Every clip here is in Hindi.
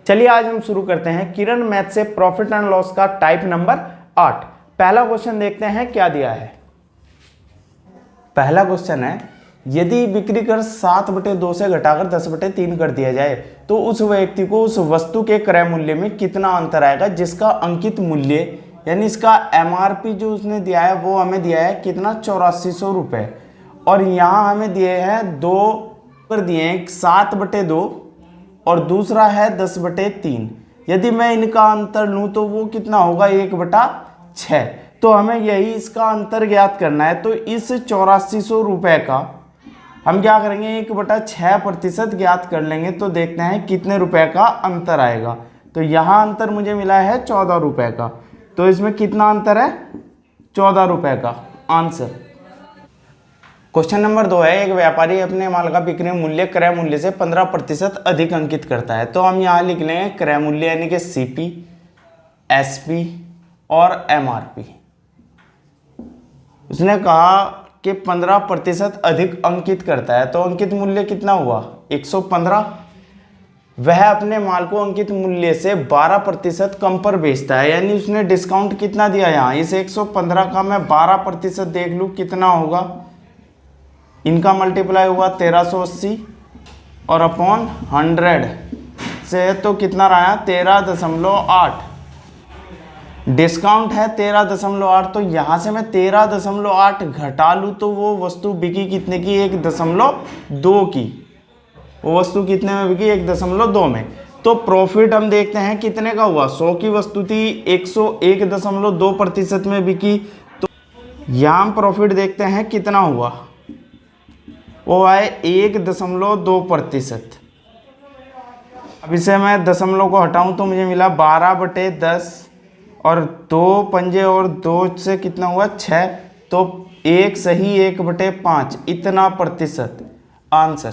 चलिए आज हम शुरू करते हैं किरण मैथ से प्रॉफिट एंड लॉस का टाइप नंबर 8। पहला क्वेश्चन देखते हैं क्या दिया है। पहला क्वेश्चन है, यदि बिक्री कर 7/2 से घटाकर 10/3 कर दिया जाए तो उस व्यक्ति को उस वस्तु के क्रय मूल्य में कितना अंतर आएगा, जिसका अंकित मूल्य यानी इसका MRP जो उसने दिया है वो हमें दिया है कितना 8400 रुपये, और यहाँ हमें दिए हैं दो पर दिए हैं 7/2 और दूसरा है 10/3। यदि मैं इनका अंतर लूँ तो वो कितना होगा 1/6। तो हमें यही इसका अंतर ज्ञात करना है। तो इस 8400 रुपये का हम क्या करेंगे 1/6% ज्ञात कर लेंगे, तो देखते हैं कितने रुपए का अंतर आएगा। तो यहाँ अंतर मुझे मिला है 14 रुपये का, तो इसमें कितना अंतर है 14 रुपये का आंसर। क्वेश्चन नंबर 2 है, एक व्यापारी अपने माल का बिक्री मूल्य क्रय मूल्य से 15% अधिक अंकित करता है। तो हम यहाँ लिख लेंगे क्रय मूल्य यानी कि CP, SP और MRP। उसने कहा कि 15% अधिक अंकित करता है, तो अंकित मूल्य कितना हुआ 115। वह अपने माल को अंकित मूल्य से 12% कम पर बेचता है, यानी उसने डिस्काउंट कितना दिया यहाँ। इस 115 का मैं 12% देख लूँ कितना होगा, इनका मल्टीप्लाई हुआ 1380 और अपॉन 100 से तो कितना रहा 13.8। डिस्काउंट है 13.8, तो यहाँ से मैं 13.8 घटा लूँ तो वो वस्तु बिकी कितने की 1.2 की। वो वस्तु कितने में बिकी 1.2 में। तो प्रॉफिट हम देखते हैं कितने का हुआ, 100 की वस्तु थी 101.2% में बिकी। तो यहाँ हम प्रॉफिट देखते हैं कितना हुआ, वो है 1.2%। अब इसे मैं दशमलव को हटाऊं तो मुझे मिला 12/10 और 2 पंजे और 2 से कितना हुआ 6, तो 1 सही 1/5 इतना प्रतिशत आंसर।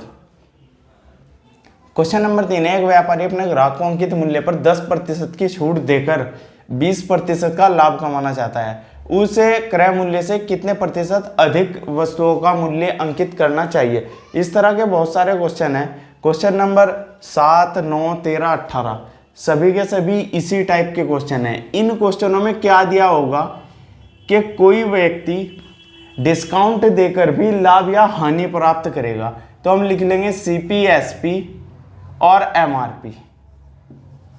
क्वेश्चन नंबर 3 है, एक व्यापारी अपने ग्राहक को अंकित मूल्य पर 10% की छूट देकर 20% का लाभ कमाना चाहता है। उसे क्रय मूल्य से कितने प्रतिशत अधिक वस्तुओं का मूल्य अंकित करना चाहिए। इस तरह के बहुत सारे क्वेश्चन हैं। क्वेश्चन नंबर 7, 9, 13, 18 सभी के सभी इसी टाइप के क्वेश्चन हैं। इन क्वेश्चनों में क्या दिया होगा कि कोई व्यक्ति डिस्काउंट देकर भी लाभ या हानि प्राप्त करेगा। तो हम लिख लेंगे CP, SP और MRP।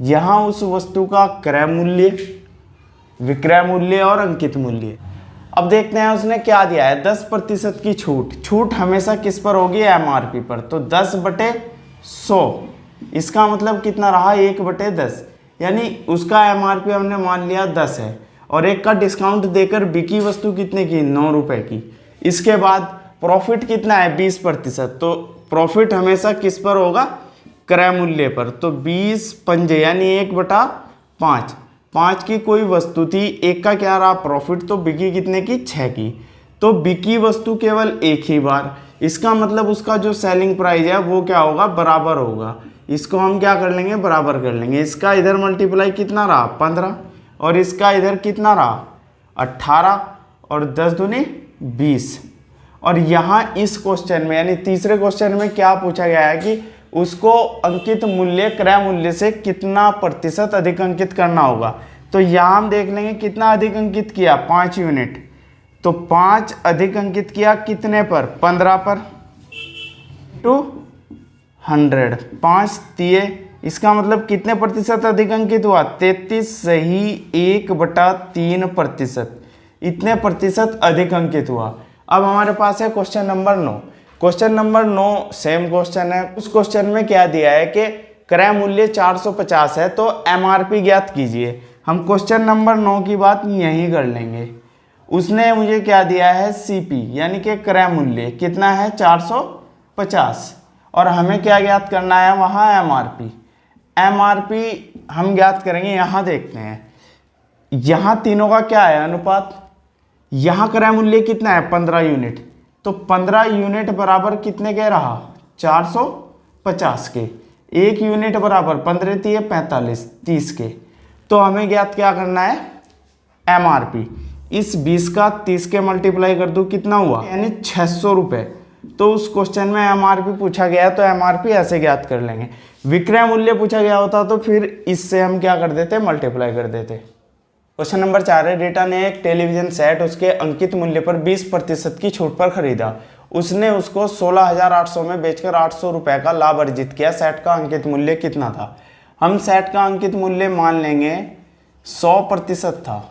यहाँ उस वस्तु का क्रय मूल्य, विक्रय मूल्य और अंकित मूल्य। अब देखते हैं उसने क्या दिया है, 10% की छूट। छूट हमेशा किस पर होगी MRP पर, तो 10/100। इसका मतलब कितना रहा 1/10, यानी उसका MRP हमने मान लिया 10 है और एक का डिस्काउंट देकर बिकी वस्तु कितने की 9 रुपए की। इसके बाद प्रॉफिट कितना है 20%, तो प्रॉफिट हमेशा किस पर होगा क्रय मूल्य पर। तो 20 पंजे यानी 1/5। 5 की कोई वस्तु थी, एक का क्या रहा प्रॉफिट, तो बिकी कितने की 6 की। तो बिकी वस्तु केवल एक ही बार, इसका मतलब उसका जो सेलिंग प्राइस है वो क्या होगा बराबर होगा। इसको हम क्या कर लेंगे बराबर कर लेंगे। इसका इधर मल्टीप्लाई कितना रहा 15 और इसका इधर कितना रहा 18 और 10 दूनी 20। और यहाँ इस क्वेश्चन में यानी तीसरे क्वेश्चन में क्या पूछा गया है कि उसको अंकित मूल्य क्रय मूल्य से कितना प्रतिशत अधिक अंकित करना होगा। तो यहाँ हम देख लेंगे कितना अधिक अंकित किया 5 यूनिट, तो 5 अधिक अंकित किया कितने पर 15 पर टू 100, 5 दिए। इसका मतलब कितने प्रतिशत अधिक अंकित हुआ 33 सही 1/3%, इतने प्रतिशत अधिक अंकित हुआ। अब हमारे पास है question number 9। Question number 9 same question है। उस क्वेश्चन में क्या दिया है कि क्रय मूल्य 450 है तो MRP ज्ञात कीजिए। हम क्वेश्चन नंबर 9 की बात यहीं कर लेंगे। उसने मुझे क्या दिया है CP यानी कि क्रय मूल्य कितना है 450 और हमें क्या ज्ञात करना है वहाँ MRP हम ज्ञात करेंगे। यहाँ देखते हैं, यहाँ तीनों का क्या है अनुपात। यहाँ क्रय मूल्य कितना है 15 यूनिट, तो 15 यूनिट बराबर कितने के रहा 450 के। 1 यूनिट बराबर 15 × 45 30 के। तो हमें ज्ञात क्या करना है MRP। इस 20 का 30 के मल्टीप्लाई कर दूँ कितना हुआ यानी 600 रुपये। तो उस क्वेश्चन में एमआरपी पूछा गया है तो एमआरपी ऐसे ज्ञात कर लेंगे। विक्रय मूल्य पूछा गया होता तो फिर इससे हम क्या कर देते, मल्टीप्लाई कर देते। क्वेश्चन नंबर 4 है, रिटा ने एक टेलीविजन सेट उसके अंकित मूल्य पर 20% की छूट पर खरीदा। उसने उसको 16,800 में बेचकर 800 रुपये का लाभ अर्जित किया। सेट का अंकित मूल्य कितना था? हम सेट का अंकित मूल्य मान लेंगे 100% था।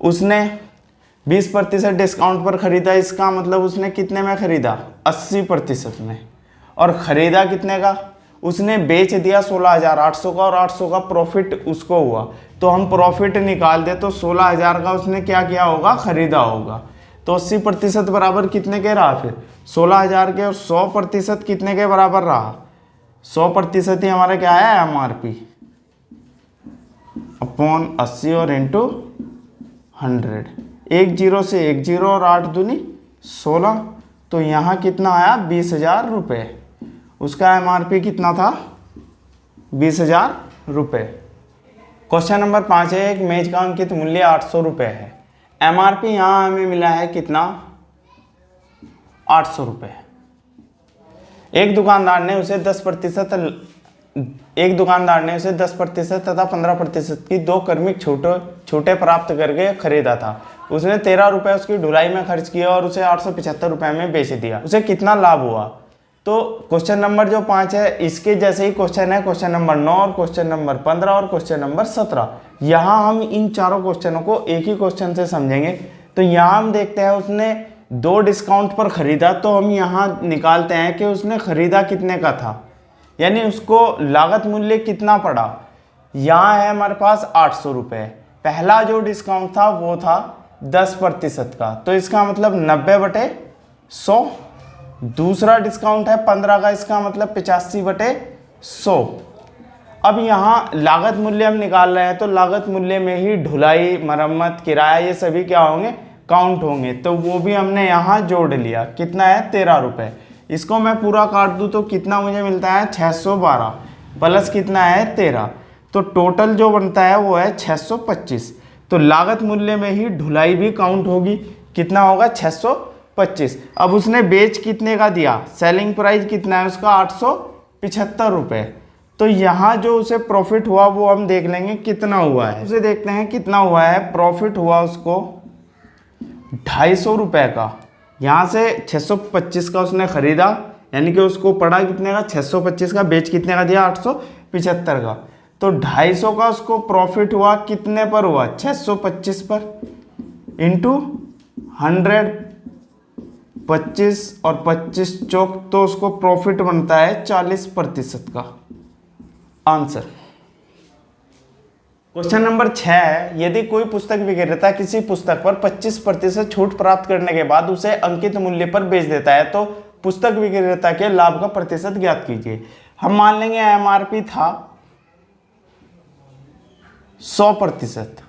उसने 20% डिस्काउंट पर खरीदा, इसका मतलब उसने कितने में खरीदा? 80% में। और खरीदा कितने का? उसने बेच दिया 16,800 का और 800 का प्रॉफिट उसको हुआ। तो हम प्रॉफिट निकाल दे तो 16,000 का उसने क्या किया होगा? खरीदा होगा। तो 80% बराबर कितने के रहा? फिर 16,000 के और 100% कितने के बराबर रहा? 100% ही हमारा क्या है? एमआरपी अपॉन 80 और इंटू 100। 1 0 से 1 0 और 8 दूनी 16। तो यहाँ कितना आया? 20,000 रुपये। उसका एमआरपी कितना था? 20,000 रुपये। क्वेश्चन नंबर 5 है, एक मेज का अंकित मूल्य 800 रुपये है। एमआरपी यहाँ हमें मिला है कितना? 800 रुपये। एक दुकानदार ने उसे 10% तथा 15% की 2 क्रमिक छूटें प्राप्त करके खरीदा था। उसने 13 रुपये उसकी ढुलाई में खर्च किया और उसे 875 रुपये में बेच दिया। उसे कितना लाभ हुआ? तो क्वेश्चन नंबर जो 5 है इसके जैसे ही क्वेश्चन है क्वेश्चन नंबर 9 और क्वेश्चन नंबर 15 और क्वेश्चन नंबर 17। यहाँ हम इन चारों क्वेश्चनों को एक ही क्वेश्चन से समझेंगे। तो यहाँ हम देखते हैं उसने 2 डिस्काउंट पर खरीदा, तो हम यहाँ निकालते हैं कि उसने खरीदा कितने का था, यानी उसको लागत मूल्य कितना पड़ा। यहाँ है हमारे पास 800 रुपये। पहला जो डिस्काउंट था वो था 10% का, तो इसका मतलब 90/100। दूसरा डिस्काउंट है 15 का, इसका मतलब 85/100। अब यहाँ लागत मूल्य हम निकाल रहे हैं तो लागत मूल्य में ही ढुलाई, मरम्मत, किराया ये सभी क्या होंगे? काउंट होंगे। तो वो भी हमने यहाँ जोड़ लिया। कितना है? 13 रुपये। इसको मैं पूरा काट दूँ तो कितना मुझे मिलता है? 612 प्लस कितना है? 13। तो टोटल जो बनता है वो है 625। तो लागत मूल्य में ही ढुलाई भी काउंट होगी। कितना होगा? 625। अब उसने बेच कितने का दिया? सेलिंग प्राइस कितना है उसका? 875 रुपये। तो यहाँ जो उसे प्रॉफिट हुआ वो हम देख लेंगे कितना हुआ है। उसे देखते हैं कितना हुआ है। प्रॉफिट हुआ उसको 250 रुपये का। यहाँ से 625 का उसने खरीदा, यानी कि उसको पड़ा कितने का? 625 का। बेच कितने का दिया? 875 का। तो 250 का उसको प्रॉफिट हुआ। कितने पर हुआ? 625 पर इंटू 100। 25 और 25 चौक, तो उसको प्रॉफिट बनता है 40% का। आंसर क्वेश्चन नंबर 6 है, यदि कोई पुस्तक विक्रेता किसी पुस्तक पर 25% छूट प्राप्त करने के बाद उसे अंकित मूल्य पर बेच देता है तो पुस्तक विक्रेता के लाभ का प्रतिशत ज्ञात कीजिए। हम मान लेंगे एमआरपी था 100%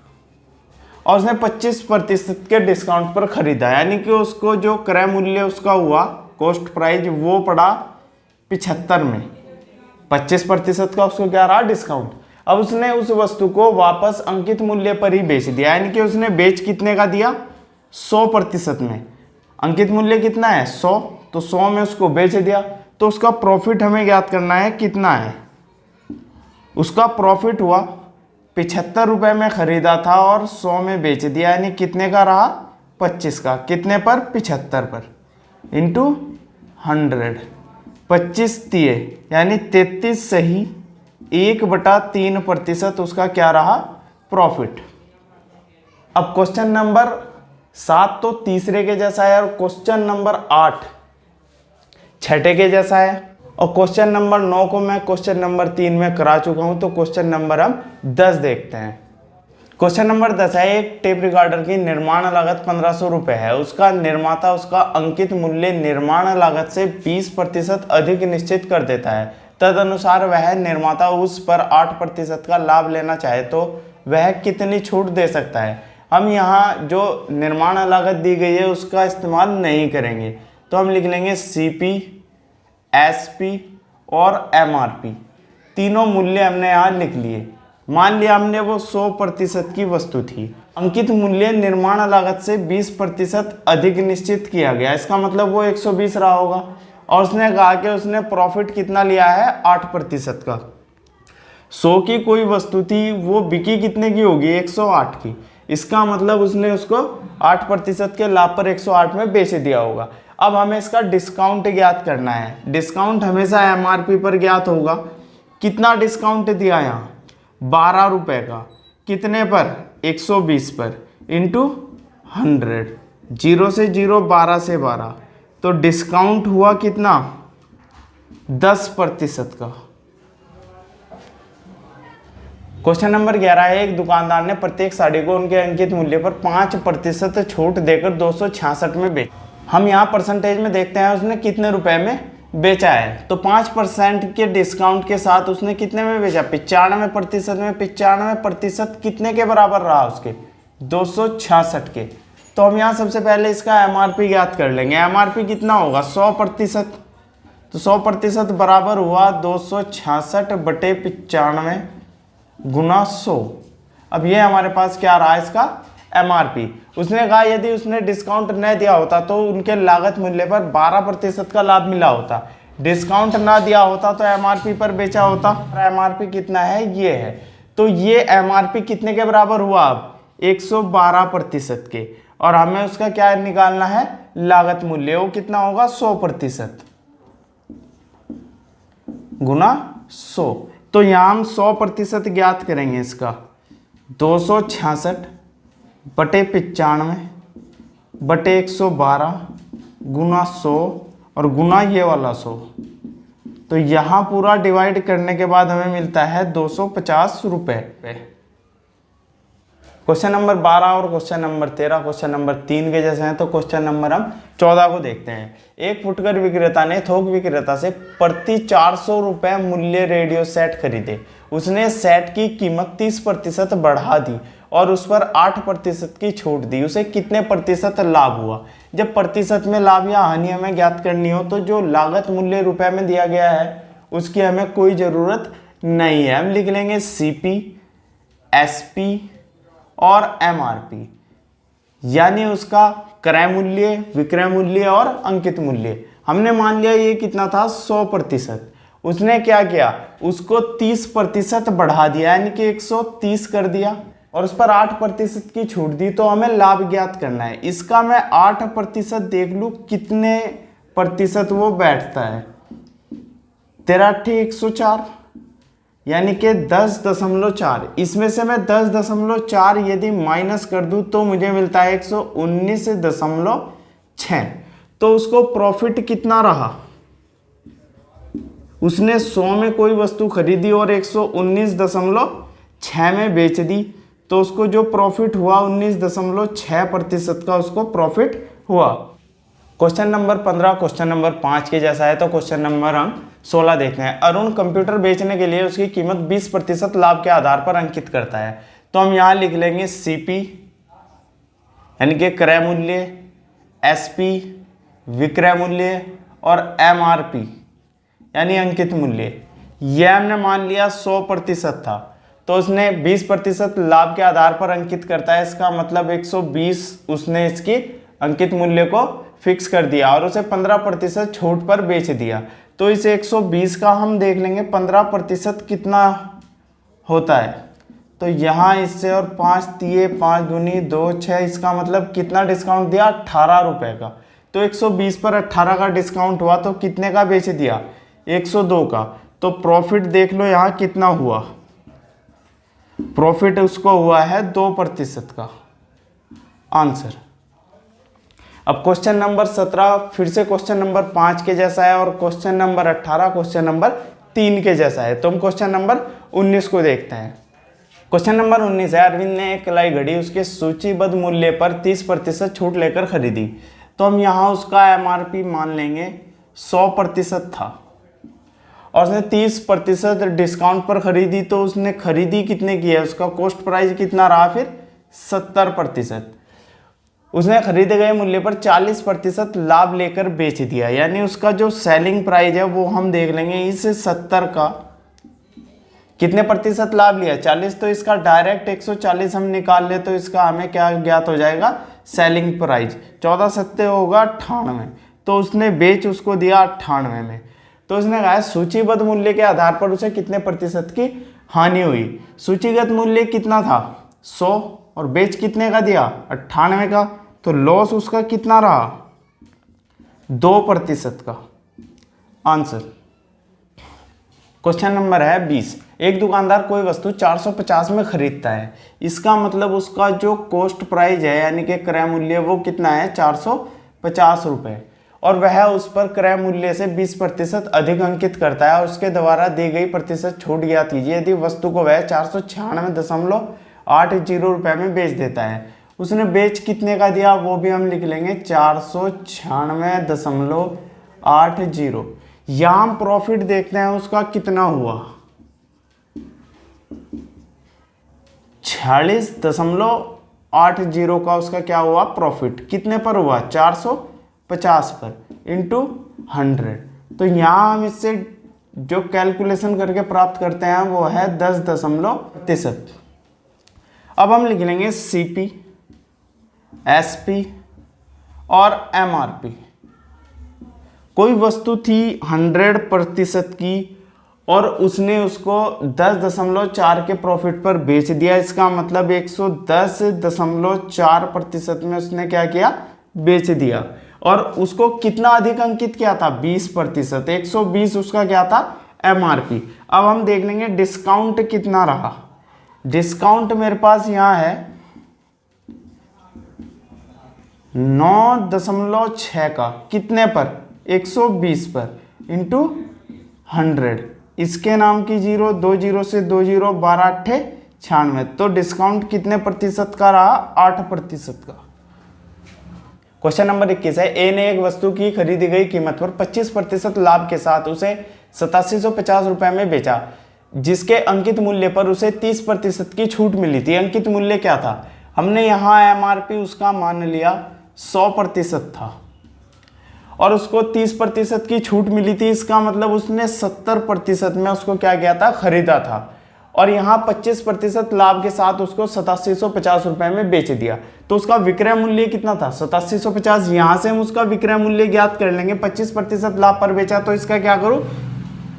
और उसने 25% के डिस्काउंट पर खरीदा, यानी कि उसको जो क्रय मूल्य उसका हुआ, कॉस्ट प्राइस, वो पड़ा 75 में। 25% का उसको क्या रहा? डिस्काउंट। अब उसने उस वस्तु को वापस अंकित मूल्य पर ही बेच दिया, यानी कि उसने बेच कितने का दिया? 100% में। अंकित मूल्य कितना है? 100। तो 100 में उसको बेच दिया। तो उसका प्रॉफिट हमें ज्ञात करना है कितना है। उसका प्रॉफिट हुआ 75 रुपये में खरीदा था और 100 में बेच दिया, यानी कितने का रहा? 25 का। कितने पर? 75 पर इंटू 100। 25 तिये यानी 33 सही 1/3% उसका क्या रहा? प्रॉफिट। अब क्वेश्चन नंबर 7 तो तीसरे के जैसा है और क्वेश्चन नंबर 8 छठे के जैसा है, और क्वेश्चन नंबर 9 को मैं क्वेश्चन नंबर 3 में करा चुका हूं। तो क्वेश्चन नंबर हम 10 देखते हैं। क्वेश्चन नंबर 10 है, एक टेप रिकॉर्डर की निर्माण लागत 1500 रुपये है। उसका निर्माता उसका अंकित मूल्य निर्माण लागत से 20% अधिक निश्चित कर देता है। तदनुसार वह निर्माता उस पर 8% का लाभ लेना चाहे तो वह कितनी छूट दे सकता है। हम यहाँ जो निर्माण लागत दी गई है उसका इस्तेमाल नहीं करेंगे, तो हम लिख लेंगे CP, SP और MRP। तीनों मूल्य हमने यहाँ लिख लिए। मान लिया हमने वो 100% की वस्तु थी, अंकित मूल्य निर्माण लागत से 20% अधिक निश्चित किया गया, इसका मतलब वो 120 रहा होगा। और उसने कहा कि उसने प्रॉफिट कितना लिया है, 8% का। 100 की कोई वस्तु थी, वो बिकी कितने की होगी, 108 की। इसका मतलब उसने उसको 8% के लाभ पर 108 में बेच दिया होगा। अब हमें इसका डिस्काउंट ज्ञात करना है। डिस्काउंट हमेशा एमआरपी पर ज्ञात होगा। कितना डिस्काउंट दिया यहाँ, 12 रुपये का, कितने पर, 120 पर, इंटू 100, 0 से 0, 12 से 12, तो डिस्काउंट हुआ कितना, 10% का। क्वेश्चन नंबर 11 है, एक दुकानदार ने प्रत्येक साड़ी को उनके अंकित मूल्य पर 5% छूट देकर 266 में बेचा। हम यहाँ परसेंटेज में देखते हैं उसने कितने रुपए में बेचा है। तो 5% के डिस्काउंट के साथ उसने कितने में बेचा, 95% में। 95% कितने के बराबर रहा उसके, 266 के। तो हम यहाँ सबसे पहले इसका एमआरपी ज्ञात कर लेंगे। एमआरपी कितना होगा, 100%। तो 100% बराबर हुआ 266 बटे 95 गुना 100। अब ये हमारे पास क्या रहा इसका एमआरपी। उसने कहा यदि उसने डिस्काउंट न दिया होता तो उनके लागत मूल्य पर 12% का लाभ मिला होता। डिस्काउंट ना दिया होता तो एमआरपी पर बेचा होता। एमआरपी कितना है, ये है। तो ये एमआरपी कितने के बराबर हुआ, अब 112% के। और हमें उसका क्या निकालना है, लागत मूल्य। वो कितना होगा, 100% गुना 100। तो यहाँ हम 100% ज्ञात करेंगे इसका, 266 बटे 95 बटे 112 गुना 100 और गुना ये वाला 100। तो यहाँ पूरा डिवाइड करने के बाद हमें मिलता है 250 रुपये। क्वेश्चन नंबर 12 और क्वेश्चन नंबर 13 क्वेश्चन नंबर 3 के जैसे हैं। तो क्वेश्चन नंबर हम 14 को देखते हैं। एक फुटकर विक्रेता ने थोक विक्रेता से प्रति 400 रुपये मूल्य रेडियो सेट खरीदे। उसने सेट की कीमत 30% बढ़ा दी और उस पर 8% की छूट दी। उसे कितने प्रतिशत लाभ हुआ। जब प्रतिशत में लाभ या हानि हमें ज्ञात करनी हो तो जो लागत मूल्य रुपए में दिया गया है उसकी हमें कोई ज़रूरत नहीं है। हम लिख लेंगे सीपी, एसपी और एमआरपी, यानी उसका क्रय मूल्य, विक्रय मूल्य और अंकित मूल्य। हमने मान लिया ये कितना था, 100%। उसने क्या किया, उसको 30% बढ़ा दिया, यानी कि 130 कर दिया और उस पर 8% की छूट दी। तो हमें लाभ ज्ञात करना है। इसका मैं 8% देख लूँ कितने प्रतिशत वो बैठता है। 13 104, यानी कि 10.4। इसमें से मैं 10.4 यदि माइनस कर दूं तो मुझे मिलता है 119.6। तो उसको प्रॉफिट कितना रहा, उसने 100 में कोई वस्तु खरीदी और 119.6 में बेच दी। तो उसको जो प्रॉफिट हुआ 19.6% का उसको प्रॉफिट हुआ। क्वेश्चन नंबर 15 क्वेश्चन नंबर 5 के जैसा है। तो क्वेश्चन नंबर हम 16 देखते हैं। अरुण कंप्यूटर बेचने के लिए उसकी कीमत 20% लाभ के आधार पर अंकित करता है। तो हम यहाँ लिख लेंगे सीपी यानी कि क्रय मूल्य, एसपी विक्रय मूल्य और एमआरपी यानी अंकित मूल्य। यह हमने मान लिया 100% था तो उसने 20% लाभ के आधार पर अंकित करता है। इसका मतलब 120 उसने इसकी अंकित मूल्य को फिक्स कर दिया और उसे 15% छूट पर बेच दिया। तो इस 120 का हम देख लेंगे 15% कितना होता है। तो यहाँ इससे और 5 तिये 5 दूनी 2 6, इसका मतलब कितना डिस्काउंट दिया, 18 रुपये का। तो 120 पर 18 का डिस्काउंट हुआ तो कितने का बेच दिया, 102 का। तो प्रॉफिट देख लो यहाँ कितना हुआ, प्रॉफिट उसको हुआ है 2% का आंसर। अब क्वेश्चन नंबर 17 फिर से क्वेश्चन नंबर 5 के जैसा है और क्वेश्चन नंबर 18 क्वेश्चन नंबर 3 के जैसा है। तो हम क्वेश्चन नंबर 19 को देखते हैं। क्वेश्चन नंबर 19 है, अरविंद ने एक कलाई घड़ी उसके सूचीबद्ध मूल्य पर 30% छूट लेकर खरीदी। तो हम यहाँ उसका एमआरपी मान लेंगे 100% था और उसने 30% डिस्काउंट पर खरीदी। तो उसने खरीदी कितने की है, उसका कॉस्ट प्राइस कितना रहा फिर 70%। उसने खरीदे गए मूल्य पर 40% लाभ लेकर बेच दिया, यानी उसका जो सेलिंग प्राइस है वो हम देख लेंगे इस 70 का कितने प्रतिशत लाभ लिया 40, तो इसका डायरेक्ट 140 हम निकाल ले तो इसका हमें क्या ज्ञात हो जाएगा, सेलिंग प्राइस 14 सत्ते होगा 98, तो उसने बेच उसको दिया 98 में। तो उसने कहा सूचीबद्ध मूल्य के आधार पर उसे कितने प्रतिशत की हानि हुई। सूचीगत मूल्य कितना था 100 और बेच कितने का दिया 98 का, तो लॉस उसका कितना रहा 2% का। आंसर क्वेश्चन नंबर है 20। एक दुकानदार कोई वस्तु 450 में खरीदता है, इसका मतलब उसका जो कॉस्ट प्राइस है यानी कि क्रय मूल्य वो कितना है 450 रुपये, और वह उस पर क्रय मूल्य से 20% अधिक अंकित करता है और उसके द्वारा दी गई प्रतिशत छूट ज्ञात कीजिए। यदि वस्तु को वह 496.80 रुपये में बेच देता है, उसने बेच कितने का दिया वो भी हम लिख लेंगे 496.80। यहाँ हम प्रॉफिट देखते हैं उसका कितना हुआ 46.80 का उसका क्या हुआ प्रॉफिट, कितने पर हुआ 450 पर इंटू 100। तो यहाँ हम इससे जो कैलकुलेशन करके प्राप्त करते हैं वो है 10%। अब हम लिख लेंगे CP, SP और MRP। कोई वस्तु थी 100% की और उसने उसको 10.4 के प्रॉफिट पर बेच दिया, इसका मतलब 110.4% में उसने क्या किया बेच दिया, और उसको कितना अधिक अंकित किया था 20%, 120 उसका क्या था MRP। अब हम देख लेंगे डिस्काउंट कितना रहा। डिस्काउंट मेरे पास यहाँ है 9.6 का, कितने पर 120 पर इंटू 100, इसके नाम की 0, 2 0 से 2 0, 12 8 96, तो डिस्काउंट कितने प्रतिशत का रहा 8% का। क्वेश्चन नंबर 21 है ए ने एक वस्तु की खरीदी गई कीमत पर 25% लाभ के साथ उसे 8750 रुपये में बेचा, जिसके अंकित मूल्य पर उसे 30% की छूट मिली थी। अंकित मूल्य क्या था, हमने यहाँ MRP उसका मान लिया 100% था और उसको 30% की छूट मिली थी, इसका मतलब उसने 70% में उसको क्या किया था खरीदा था, और यहाँ 25% लाभ के साथ उसको 8750 रुपये में बेच दिया। तो उसका विक्रय मूल्य कितना था 8750, यहाँ से हम उसका विक्रय मूल्य ज्ञात कर लेंगे। 25% लाभ पर बेचा तो इसका क्या करूँ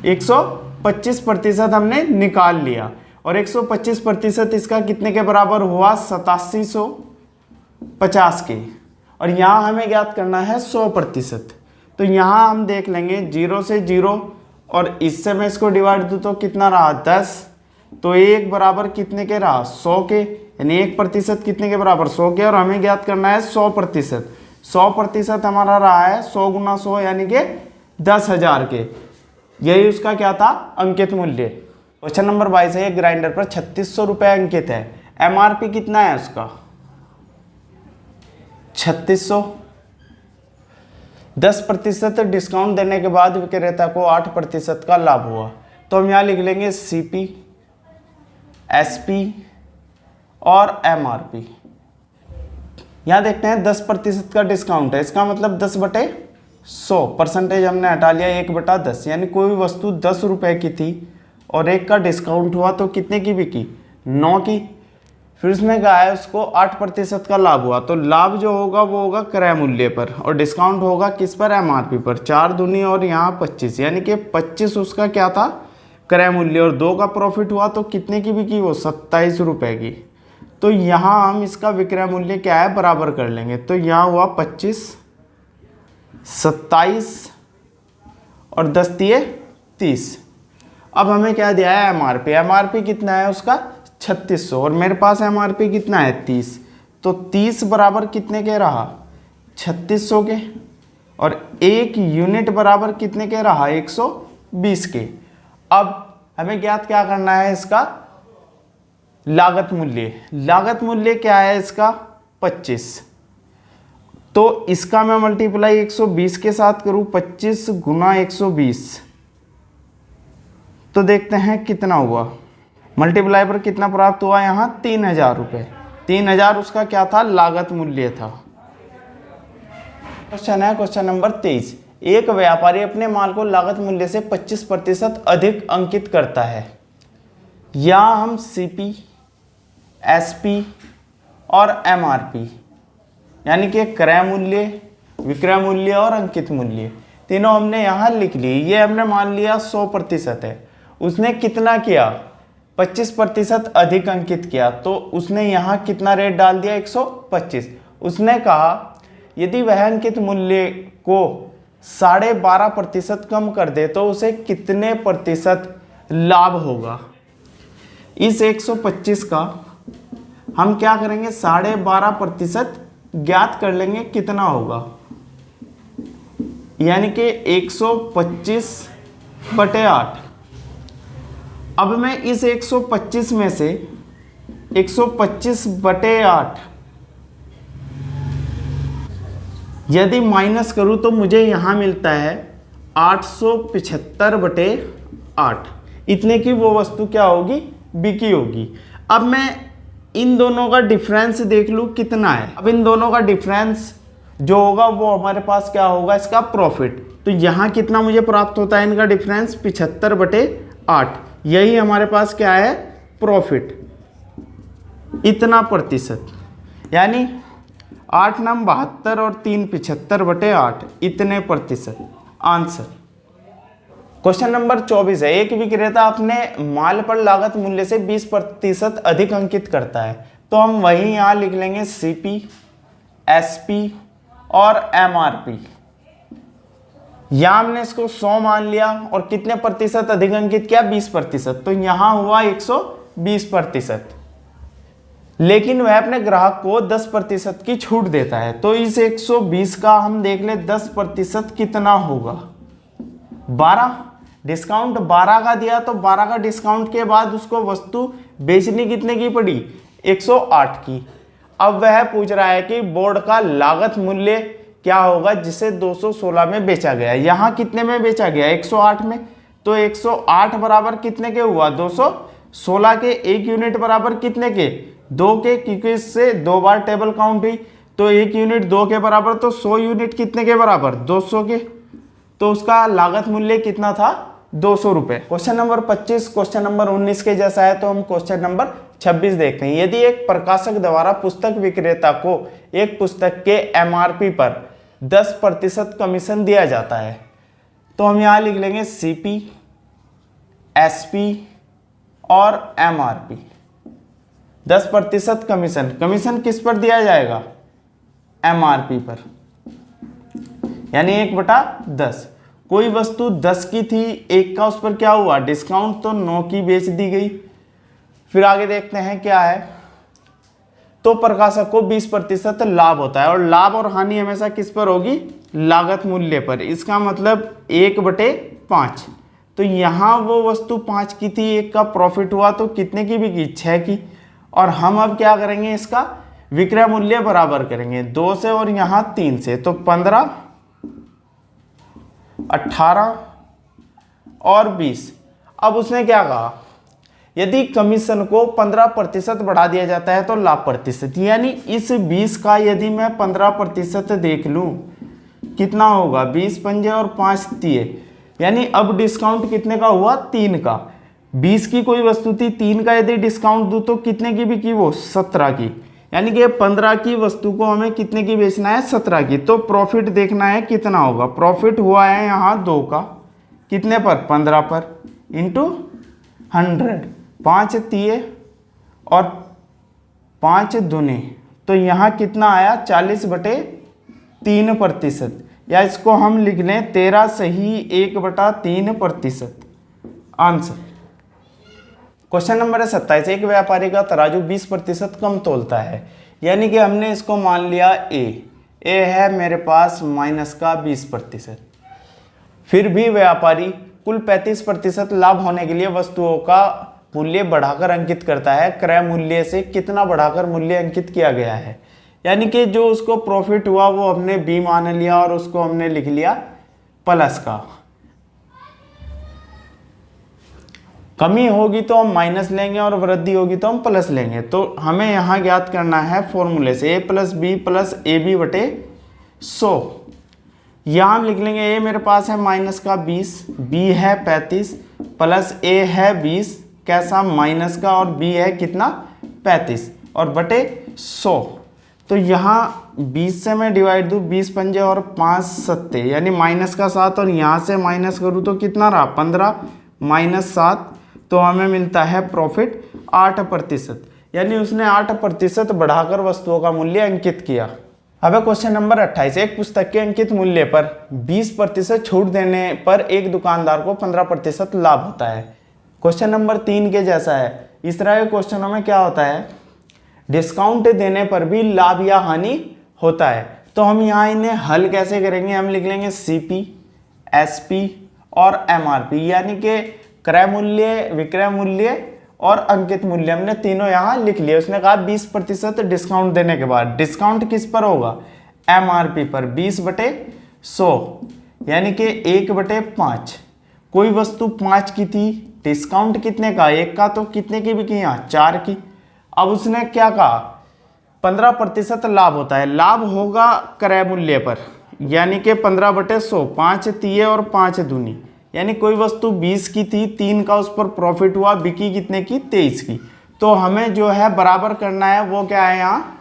125% हमने निकाल लिया, और 125% इसका कितने के बराबर हुआ 8750 के, और यहाँ हमें ज्ञात करना है 100%। तो यहाँ हम देख लेंगे 0 से 0 और इससे मैं इसको डिवाइड दूँ तो कितना रहा 10, तो 1 बराबर कितने के रहा 100 के, यानी 1% कितने के बराबर 100 के, और हमें ज्ञात करना है 100%। 100% हमारा रहा है 100 गुना 100 यानी कि 10,000 के, यही उसका क्या था अंकित मूल्य। क्वेश्चन नंबर 22 है एक ग्राइंडर पर 3600 रुपये अंकित है, MRP कितना है उसका 3600, 10% डिस्काउंट देने के बाद विक्रेता को 8% का लाभ हुआ। तो हम यहाँ लिख लेंगे CP, SP और MRP। यहाँ देखते हैं 10% का डिस्काउंट है, इसका मतलब 10/100 हमने हटा लिया 1/10, यानी कोई वस्तु 10 रुपये की थी और 1 का डिस्काउंट हुआ तो कितने की बिकी 9 की। फिर उसमें कहा है उसको 8% का लाभ हुआ, तो लाभ जो होगा वो होगा क्रय मूल्य पर और डिस्काउंट होगा किस पर MRP पर। 4 दूनी और यहाँ 25, यानी कि 25 उसका क्या था क्रय मूल्य, और 2 का प्रॉफिट हुआ तो कितने की बिकी वो 27 रुपये की। तो यहाँ हम इसका विक्रय मूल्य क्या है बराबर कर लेंगे, तो यहाँ हुआ 25, 27 और 10 दिए 30। अब हमें क्या दिया है MRP कितना है उसका 3600 और मेरे पास MRP कितना है 30, तो 30 बराबर कितने के रहा 3600 के, और 1 यूनिट बराबर कितने के रहा 120 के। अब हमें ज्ञात क्या करना है इसका लागत मूल्य। लागत मूल्य क्या है इसका 25, तो इसका मैं मल्टीप्लाई 120 के साथ करूं 25 गुना 120, तो देखते हैं कितना हुआ। मल्टीप्लाई पर कितना प्राप्त हुआ यहाँ 3000 रुपये। 3000 उसका क्या था लागत मूल्य था। क्वेश्चन है क्वेश्चन नंबर 23। एक व्यापारी अपने माल को लागत मूल्य से 25% अधिक अंकित करता है। यहाँ हम CP, SP और MRP यानी कि क्रय मूल्य, विक्रय मूल्य और अंकित मूल्य तीनों हमने यहाँ लिख लिए। ये हमने मान लिया 100% है। उसने कितना किया, 25% अधिक अंकित किया, तो उसने यहाँ कितना रेट डाल दिया, 125। उसने कहा यदि वह अंकित मूल्य को 12.5% कम कर दे तो उसे कितने प्रतिशत लाभ होगा। इस 125 का हम क्या करेंगे, 12.5% ज्ञात कर लेंगे कितना होगा, यानी कि 125/8। अब मैं इस 125 में से 125/8 यदि माइनस करूं तो मुझे यहां मिलता है 875/8। इतने की वो वस्तु क्या होगी, बिकी होगी। अब मैं इन दोनों का डिफरेंस देख लूं कितना है। अब इन दोनों का डिफरेंस जो होगा वो हमारे पास क्या होगा, इसका प्रॉफिट। तो यहाँ कितना मुझे प्राप्त होता है, इनका डिफरेंस 75/8। यही हमारे पास क्या है, प्रॉफिट, इतना प्रतिशत, यानी 8 9 72 और 3 75/8, इतने प्रतिशत आंसर। क्वेश्चन नंबर 24 है, एक विक्रेता अपने माल पर लागत मूल्य से 20% अधिक अंकित करता है। तो हम वही यहाँ लिख लेंगे CP, SP और MRP। यहाँ हमने इसको 100 मान लिया और कितने प्रतिशत अधिक अंकित किया, 20%। तो यहाँ हुआ 120%। लेकिन वह अपने ग्राहक को 10% की छूट देता है। तो इस 120 का हम देख ले 10% कितना होगा, 12। डिस्काउंट 12 का दिया तो 12 का डिस्काउंट के बाद उसको वस्तु बेचनी कितने की पड़ी, 108 की। अब वह पूछ रहा है कि बोर्ड का लागत मूल्य क्या होगा जिसे 216 में बेचा गया। यहाँ कितने में बेचा गया, 108 में। तो 108 बराबर कितने के हुआ, 216 के। 1 यूनिट बराबर कितने के, 2 के, क्योंकि इससे 2 बार टेबल काउंट हुई। तो 1 यूनिट 2 के बराबर, तो 100 यूनिट कितने के बराबर, 200 के। तो उसका लागत मूल्य कितना था, 200 रुपए। क्वेश्चन नंबर 25 क्वेश्चन नंबर 19 के जैसा है। तो हम क्वेश्चन नंबर 26 देखते हैं। यदि एक प्रकाशक द्वारा पुस्तक विक्रेता को एक पुस्तक के MRP पर 10% कमीशन दिया जाता है, तो हम यहाँ लिख लेंगे CP, SP और MRP। 10% कमीशन, कमीशन किस पर दिया जाएगा, MRP पर, यानी 1/10। कोई वस्तु 10 की थी, 1 का उस पर क्या हुआ, डिस्काउंट, तो 9 की बेच दी गई। फिर आगे देखते हैं क्या है। तो प्रकाशक को 20% लाभ होता है, और लाभ और हानि हमेशा किस पर होगी, लागत मूल्य पर। इसका मतलब 1/5। तो यहाँ वो वस्तु 5 की थी, 1 का प्रॉफिट हुआ, तो कितने की बिकी, 6 की। और हम अब क्या करेंगे, इसका विक्रय मूल्य बराबर करेंगे 2 से और यहाँ 3 से। तो 15, 18 और 20। अब उसने क्या कहा, यदि कमीशन को 15% बढ़ा दिया जाता है तो लाभ प्रतिशत, यानी इस 20 का यदि मैं 15% देख लूं कितना होगा, 20 पंजे और 5 तिये, यानी अब डिस्काउंट कितने का हुआ, 3 का। 20 की कोई वस्तु थी, 3 का यदि डिस्काउंट दूं तो कितने की बिकी, वो 17 की। यानी कि 15 की वस्तु को हमें कितने की बेचना है, 17 की। तो प्रॉफिट देखना है कितना होगा। प्रॉफिट हुआ है यहाँ 2 का, कितने पर, 15 पर, इंटू 100, 5 तिये और 5 दूने, तो यहाँ कितना आया, 40/3%। या इसको हम लिख लें 13 सही 1/3% आंसर। क्वेश्चन नंबर 27, एक व्यापारी का तराजू 20% कम तोलता है, यानी कि हमने इसको मान लिया ए है मेरे पास -20%। फिर भी व्यापारी कुल 35% लाभ होने के लिए वस्तुओं का मूल्य बढ़ाकर अंकित करता है। क्रय मूल्य से कितना बढ़ाकर मूल्य अंकित किया गया है, यानी कि जो उसको प्रॉफिट हुआ वो हमने बी मान लिया और उसको हमने लिख लिया प्लस का। कमी होगी तो हम माइनस लेंगे और वृद्धि होगी तो हम प्लस लेंगे। तो हमें यहाँ ज्ञात करना है फॉर्मूले से a + b + AB/100। यहाँ हम लिख लेंगे a मेरे पास है -20, b है 35, प्लस a है 20 कैसा माइनस का, और b है कितना 35 और बटे 100। तो यहाँ 20 से मैं डिवाइड दूँ, 20 पंजे और 5 सत्ते यानी माइनस का 7, और यहाँ से माइनस करूँ तो कितना रहा 15 माइनस 7, तो हमें मिलता है प्रॉफिट 8%, यानी उसने 8% बढ़ाकर वस्तुओं का मूल्य अंकित किया। अब क्वेश्चन नंबर 28, एक पुस्तक के अंकित मूल्य पर 20% छूट देने पर एक दुकानदार को 15% लाभ होता है। क्वेश्चन नंबर 3 के जैसा है। इस तरह के क्वेश्चनों में क्या होता है, डिस्काउंट देने पर भी लाभ या हानि होता है। तो हम यहाँ इन्हें हल कैसे करेंगे, हम लिख लेंगे CP, SP और MRP, यानी कि क्रय मूल्य, विक्रय मूल्य और अंकित मूल्य हमने तीनों यहाँ लिख लिए। उसने कहा 20% डिस्काउंट देने के बाद, डिस्काउंट किस पर होगा MRP पर 20/100 यानी कि 1/5। कोई वस्तु 5 की थी, डिस्काउंट कितने का 1 का, तो कितने की बिकी यहाँ 4 की। अब उसने क्या कहा 15% लाभ होता है, लाभ होगा क्रय मूल्य पर, यानी कि 15/100, 5 तिये और 5 दूनी, यानी कोई वस्तु 20 की थी, 3 का उस पर प्रॉफिट हुआ, बिकी कितने की 23 की। तो हमें जो है बराबर करना है वो क्या है यहाँ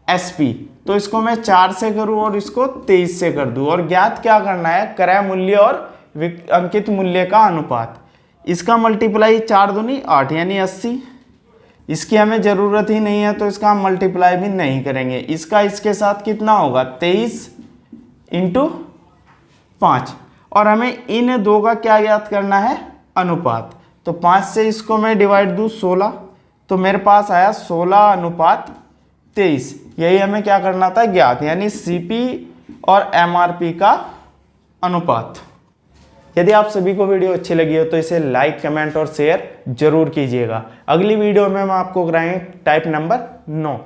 SP, तो इसको मैं 4 से करूँ और इसको 23 से कर दूँ, और ज्ञात क्या करना है क्रय मूल्य और अंकित मूल्य का अनुपात। इसका मल्टीप्लाई 4 दूनी 8 यानी 80, इसकी हमें ज़रूरत ही नहीं है तो इसका हम मल्टीप्लाई भी नहीं करेंगे। इसका इसके साथ कितना होगा 23 × 5, और हमें इन दो का क्या ज्ञात करना है अनुपात। तो 5 से इसको मैं डिवाइड दूँ 16, तो मेरे पास आया 16:23। यही हमें क्या करना था ज्ञात, यानी CP और MRP का अनुपात। यदि आप सभी को वीडियो अच्छी लगी हो तो इसे लाइक, कमेंट और शेयर जरूर कीजिएगा। अगली वीडियो में हम आपको कराएंगे टाइप नंबर 9।